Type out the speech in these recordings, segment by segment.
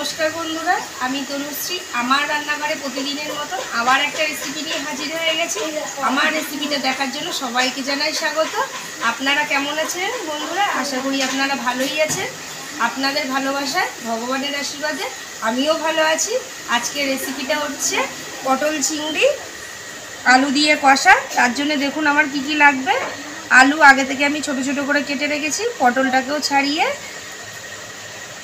নমস্কার বন্ধুরা, আমি তনুশ্রী। আমার রান্নাঘরে প্রতিদিনের মতন আবার একটা রেসিপি নিয়ে হাজির হয়ে গেছি। আমার রেসিপিটা দেখার জন্য সবাইকে জানাই স্বাগত। আপনারা কেমন আছেন বন্ধুরা? আশা করি আপনারা ভালোই আছেন। আপনাদের ভালোবাসায়, ভগবানের আশীর্বাদে আমিও ভালো আছি। আজকের রেসিপিটা হচ্ছে পটল চিংড়ি আলু দিয়ে কষা। তার জন্য দেখুন আমার কি কি লাগবে। আলু আগে থেকে আমি ছোট ছোট করে কেটে রেখেছি, পটলটাকেও ছাড়িয়ে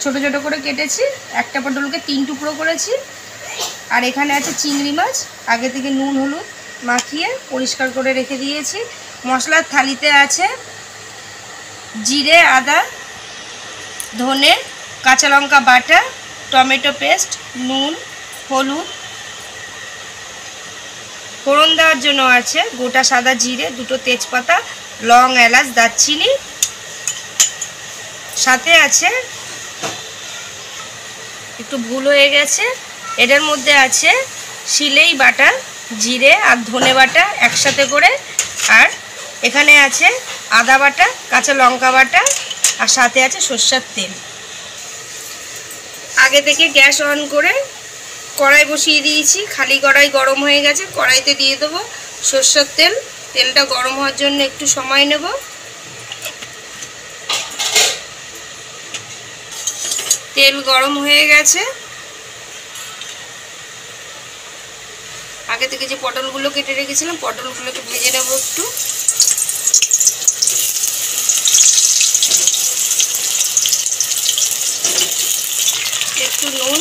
ছোট ছোট করে কেটেছি। একটা পটলকে 3 টুকরো করেছি। আর এখানে আছে চিংড়ি মাছ, আগে থেকে নুন হলুদ মাখিয়ে পরিষ্কার করে রেখে দিয়েছি। মশলার থালিতে আছে জিরে, আদা, ধনে, কাঁচা লঙ্কা বাটা, টমেটো পেস্ট, নুন, হলুদ। ফোড়ন দেওয়ার জন্য আছে গোটা সাদা জিরে, 2টো তেজপাতা, লং, এলাচ, দারচিনি। সাথে আছে, একটু ভুল হয়ে গেছে, এটার মধ্যে আছে শিলেই বাটা জিরে আর ধনে বাটা একসাথে করে। আর এখানে আছে আদা বাটা, কাঁচা লঙ্কা বাটা, আর সাথে আছে সরষের তেল। আগে থেকে গ্যাস অন করে কড়াই বসিয়ে দিয়েছি। খালি কড়াই গরম হয়ে গেছে। কড়াইতে দিয়ে দেবো সরষের তেল। তেলটা গরম হওয়ার জন্য একটু সময় নেব। তেল গরম হয়ে গেছে। আগে থেকে যে পটলগুলো কেটে রেখেছিলাম, পটলগুলোকে ভেজে নেব একটু। একটু নুন,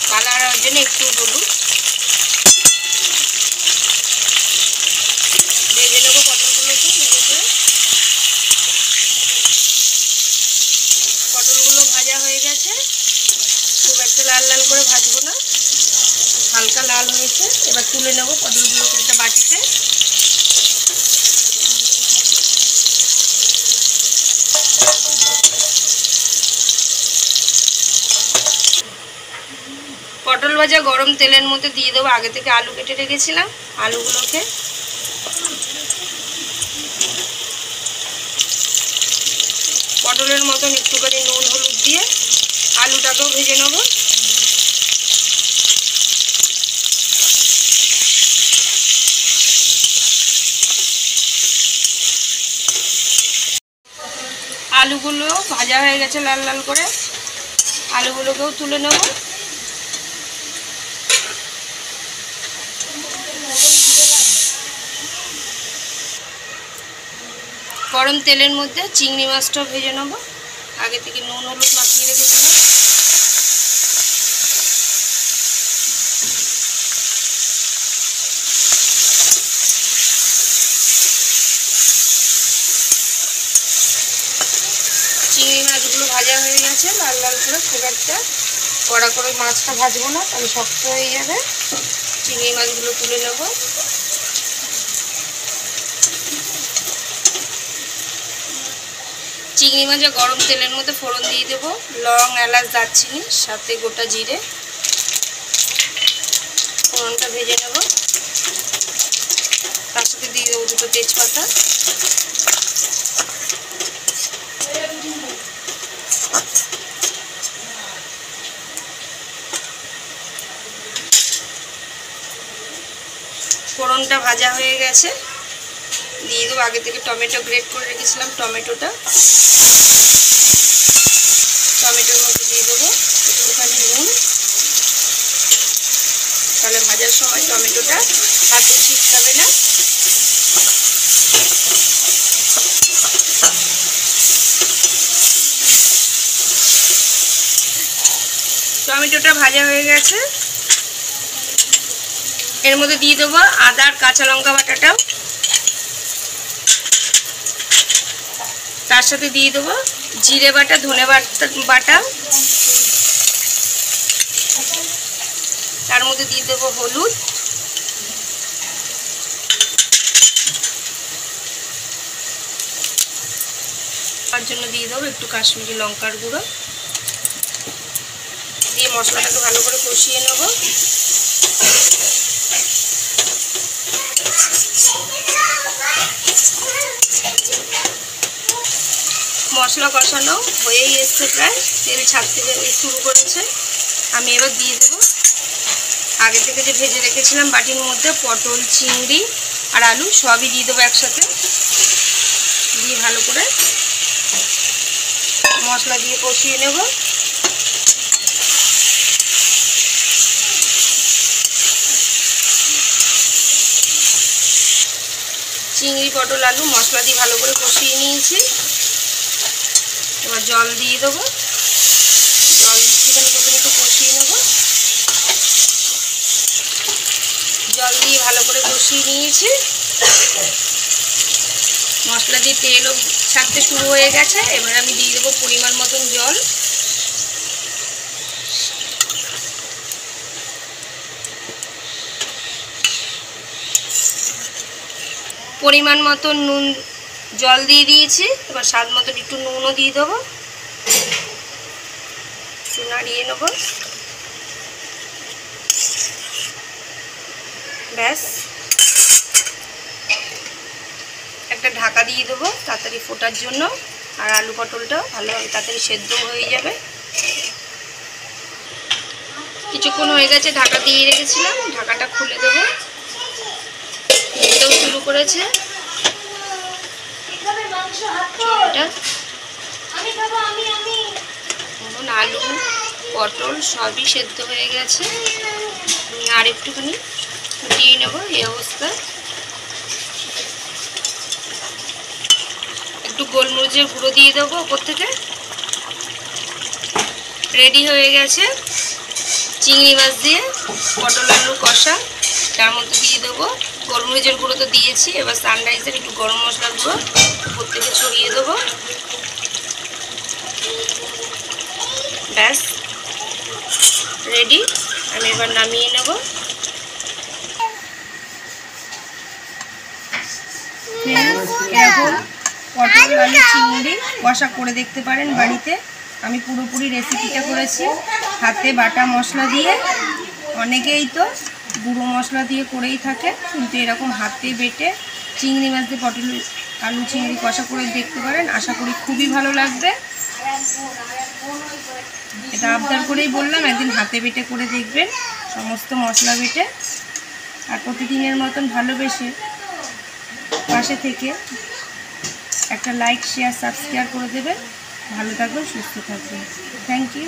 কালার হওয়ার জন্য একটু হলুদ ভেজে নেবো পটলগুলোকে। পটলগুলো ভাজা হয়ে গেছে। খুব একটা লাল লাল করে ভাজবো না, হালকা লাল হয়েছে। এবার তুলে নেবো পটলগুলোকে একটা বাটিতে। পটল ভাজা গরম তেলের মধ্যে দিয়ে দেবো আগে থেকে আলু কেটে রেখেছিলাম। আলুগুলোকে পটলের মতন একটুখানি নুন হলুদ দিয়ে আলুটাকেও ভেজে নেব। আলুগুলো ভাজা হয়ে গেছে লাল লাল করে। আলুগুলোকেও তুলে নেব। গরম তেলের মধ্যে চিংড়ি মাছটাও ভেজে নেব। আগে থেকে নুন হলুদ মাখিয়ে রেখেছিলাম। চিংড়ি মাছগুলো ভাজা হয়ে গেছে লাল লাল করে। খুব একটা কড়া করে মাছটা ভাজবো না, তাহলে শক্ত হয়ে যাবে। চিংড়ি মাছগুলো তুলে নেব। চিংড়ি মাছে গরম তেলের মধ্যে ফোড়ন দিয়ে দেবো লং, এলাচ, দারচিনি, সাথে গোটা জিরে। ফোড়নটা ভেজে নেব। তার সাথে দিয়ে দেবো 2টো তেজপাতা। ফোড়নটা ভাজা হয়ে গেছে। দিয়ে দেবো আগে থেকে টমেটো গ্রেট করে রেখেছিলাম, টমেটোটা। টমেটোর মধ্যে দিয়ে দেবো একটুখানি নুন, তাহলে ভাজার সময় টমেটোটা হাতে ছিটকাবে না। টমেটোটা ভাজা হয়ে গেছে। এর মধ্যে দিয়ে দেবো আদা আর কাঁচা লঙ্কা বাটাটাও। তার সাথে দিয়ে দেবো জিরে বাটা, ধনে বাটা। তার মধ্যে দিয়ে দেবো হলুদ, তার জন্য দিয়ে দেবো একটু কাশ্মীরি লঙ্কার গুঁড়ো। দিয়ে মশলাটাকে ভালো করে কষিয়ে নেব। মশলা কষানো হয়েই এসছে, প্রায় তেল ছাড়তে শুরু করেছে। আমি এবার দিয়ে দেবো আগে থেকে যে ভেজে রেখেছিলাম বাটির মধ্যে পটল, চিংড়ি আর আলু সবই দিয়ে দেবো একসাথে। দিয়ে ভালো করে মশলা দিয়ে কষিয়ে নেব। চিংড়ি, পটল, আলু মশলা দিয়ে ভালো করে কষিয়ে নিয়েছি। এবার জল দিয়ে দেবো। জল দিচ্ছি এখানে, প্রথমে একটু কষিয়ে নেব। জল দিয়ে ভালো করে কষিয়ে নিয়েছি। মশলা দিয়ে তেলও ছাড়তে শুরু হয়ে গেছে। এবার আমি দিয়ে দেবো পরিমাণ মতন জল। পরিমাণ মতন নুন, জল দিয়ে দিয়েছি। এবার স্বাদ মতন একটু নুনও দিয়ে দেবো। একটু নাড়িয়ে নেব। ব্যাস, একটা ঢাকা দিয়ে দেবো তাড়াতাড়ি ফোটার জন্য। আর আলু পটলটাও ভালোভাবে তাড়াতাড়ি সেদ্ধ হয়ে যাবে। কিছুক্ষণ হয়ে গেছে, ঢাকা দিয়ে রেখেছিলাম। ঢাকাটা খুলে দেবো। দিতেও শুরু করেছে ঝোলটা। আলু পটল সবই সেদ্ধ হয়ে গেছে। আর একটুখানি ফুটিয়ে নেব। এই অবস্থা একটু গোলমরিচের গুঁড়ো দিয়ে দেবো ওপর থেকে। রেডি হয়ে গেছে চিংড়ি মাছ দিয়ে পটল আলু কষা। তার মধ্যে দিয়ে দেবো গোলমরিচের গুঁড়ো তো দিয়েছি। এবার সানরাইজের একটু গরম মশলা গুঁড়ো উপর থেকে ছড়িয়ে দেবো। ব্যাস রেডি। আমি এবার নামিয়ে নেব। এরকম পটল আলু চিংড়ি কষা করে দেখতে পারেন বাড়িতে। আমি পুরোপুরি রেসিপিটা করেছি হাতে বাটা মশলা দিয়ে। অনেকেই তো গুঁড়ো মশলা দিয়ে করেই থাকে, কিন্তু এরকম হাতে বেটে চিংড়ি মাছ দিয়ে পটল আলু চিংড়ি কষা করে দেখতে পারেন। আশা করি খুবই ভালো লাগবে। এটা আবদার করেই বললাম, একদিন হাতে বেটে করে দেখবেন, সমস্ত মশলা বেটে। আর প্রতিদিনের মতন ভালোবেসে পাশে থেকে একটা লাইক, শেয়ার, সাবস্ক্রাইব করে দেবেন। ভালো থাকবেন, সুস্থ থাকবেন। Thank you.